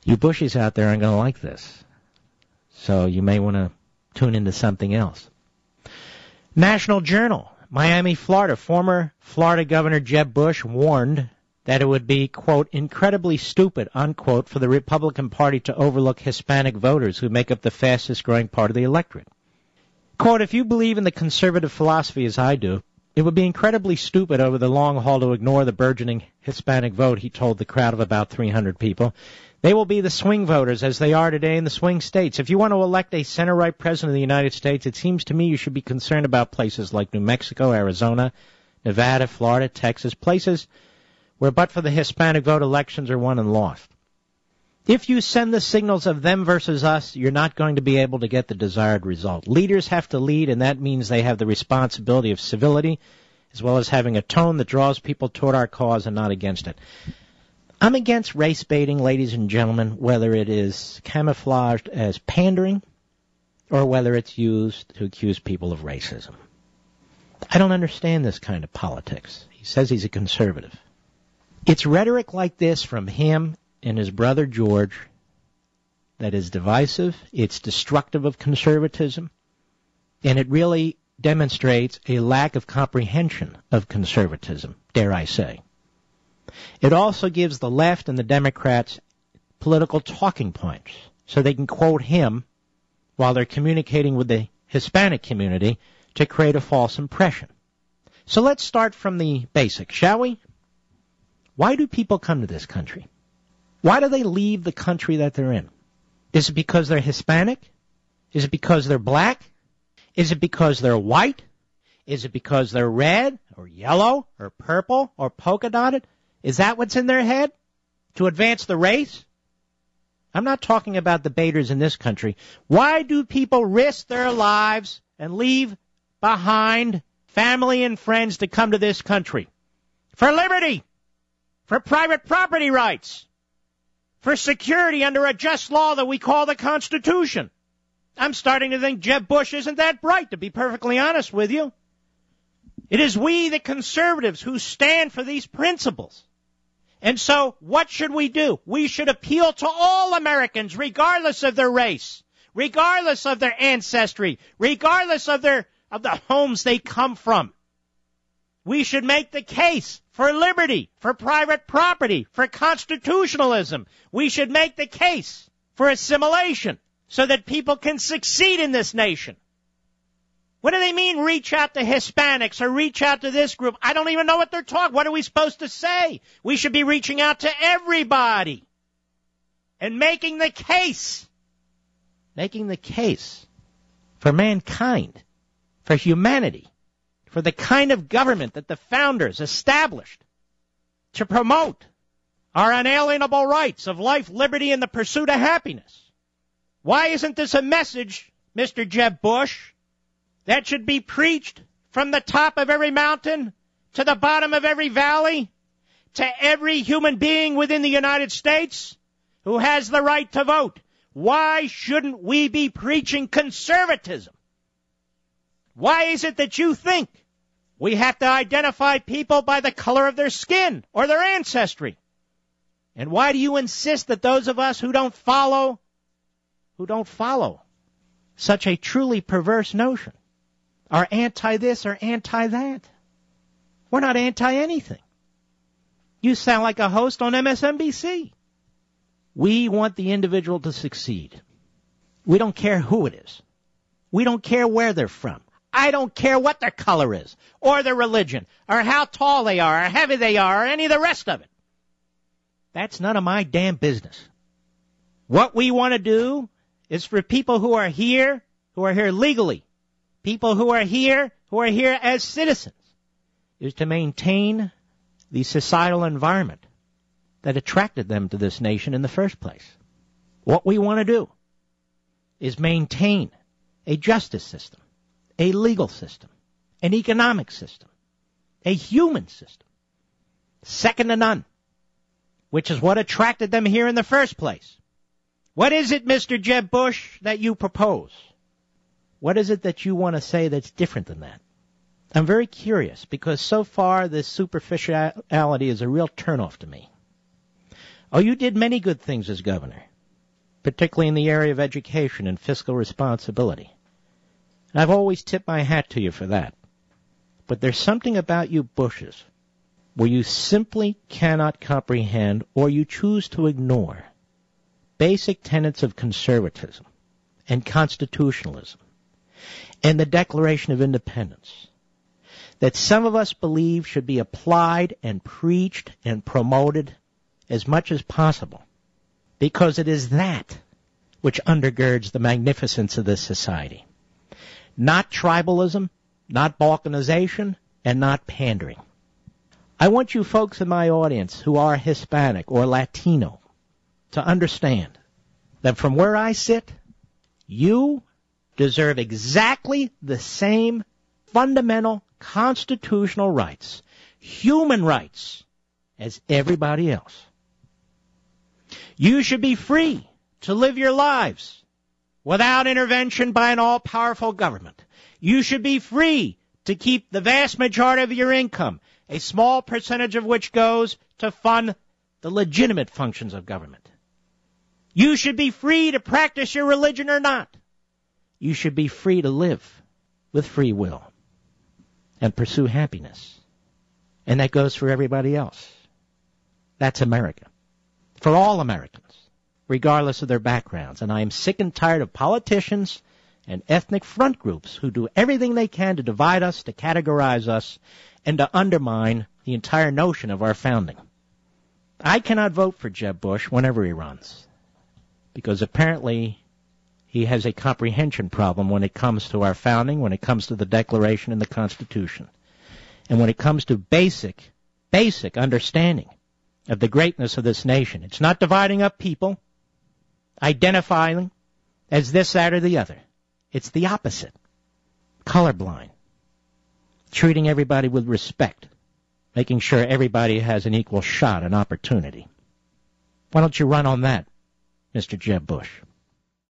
You Bushies out there aren't going to like this. So you may want to tune into something else. National Journal, Miami, Florida. Former Florida Governor Jeb Bush warned that it would be, quote, incredibly stupid, unquote, for the Republican Party to overlook Hispanic voters who make up the fastest growing part of the electorate. Quote, if you believe in the conservative philosophy as I do, it would be incredibly stupid over the long haul to ignore the burgeoning Hispanic vote, he told the crowd of about 300 people. They will be the swing voters as they are today in the swing states. If you want to elect a center-right president of the United States, it seems to me you should be concerned about places like New Mexico, Arizona, Nevada, Florida, Texas, places where but for the Hispanic vote elections are won and lost. If you send the signals of them versus us, you're not going to be able to get the desired result. Leaders have to lead, and that means they have the responsibility of civility, as well as having a tone that draws people toward our cause and not against it. I'm against race baiting, ladies and gentlemen, whether it is camouflaged as pandering or whether it's used to accuse people of racism. I don't understand this kind of politics. He says he's a conservative. It's rhetoric like this from him and his brother George that is divisive, it's destructive of conservatism, and it really demonstrates a lack of comprehension of conservatism, dare I say. It also gives the left and the Democrats political talking points so they can quote him while they're communicating with the Hispanic community to create a false impression. So let's start from the basics, shall we? Why do people come to this country? Why do they leave the country that they're in? Is it because they're Hispanic? Is it because they're black? Is it because they're white? Is it because they're red or yellow or purple or polka dotted? Is that what's in their head? To advance the race? I'm not talking about the baiters in this country. Why do people risk their lives and leave behind family and friends to come to this country? For liberty, for private property rights, for security under a just law that we call the Constitution. I'm starting to think Jeb Bush isn't that bright, to be perfectly honest with you. It is we, the conservatives, who stand for these principles. And so what should we do? We should appeal to all Americans, regardless of their race, regardless of their ancestry, regardless of the homes they come from. We should make the case for liberty, for private property, for constitutionalism. We should make the case for assimilation so that people can succeed in this nation. What do they mean reach out to Hispanics or reach out to this group? I don't even know what they're talking. What are we supposed to say? We should be reaching out to everybody and making the case for mankind, for humanity, for the kind of government that the founders established to promote our unalienable rights of life, liberty, and the pursuit of happiness. Why isn't this a message, Mr. Jeb Bush, that should be preached from the top of every mountain to the bottom of every valley to every human being within the United States who has the right to vote? Why shouldn't we be preaching conservatism? Why is it that you think we have to identify people by the color of their skin or their ancestry? And why do you insist that those of us who don't follow such a truly perverse notion are anti-this or anti-that? We're not anti-anything. You sound like a host on MSNBC. We want the individual to succeed. We don't care who it is. We don't care where they're from. I don't care what their color is, or their religion, or how tall they are, or how heavy they are, or any of the rest of it. That's none of my damn business. What we want to do is for people who are here legally, people who are here as citizens, is to maintain the societal environment that attracted them to this nation in the first place. What we want to do is maintain a justice system, a legal system, an economic system, a human system, second to none, which is what attracted them here in the first place. What is it, Mr. Jeb Bush, that you propose? What is it that you want to say that's different than that? I'm very curious, because so far this superficiality is a real turnoff to me. Oh, you did many good things as governor. particularly in the area of education and fiscal responsibility. And I've always tipped my hat to you for that. But there's something about you Bushes where you simply cannot comprehend or you choose to ignore basic tenets of conservatism and constitutionalism and the Declaration of Independence that some of us believe should be applied and preached and promoted as much as possible, because it is that which undergirds the magnificence of this society. Not tribalism, not balkanization, and not pandering. I want you folks in my audience who are Hispanic or Latino to understand that from where I sit, you deserve exactly the same fundamental constitutional rights, human rights, as everybody else. You should be free to live your lives without intervention by an all-powerful government. You should be free to keep the vast majority of your income, a small percentage of which goes to fund the legitimate functions of government. You should be free to practice your religion or not. You should be free to live with free will and pursue happiness. And that goes for everybody else. That's America. For all Americans, regardless of their backgrounds. And I am sick and tired of politicians and ethnic front groups who do everything they can to divide us, to categorize us, and to undermine the entire notion of our founding. I cannot vote for Jeb Bush whenever he runs, because apparently he has a comprehension problem when it comes to our founding, when it comes to the Declaration and the Constitution, and when it comes to basic understanding of the greatness of this nation. It's not dividing up people, identifying them as this, that, or the other. It's the opposite. Colorblind. Treating everybody with respect. Making sure everybody has an equal shot and opportunity. Why don't you run on that, Mr. Jeb Bush?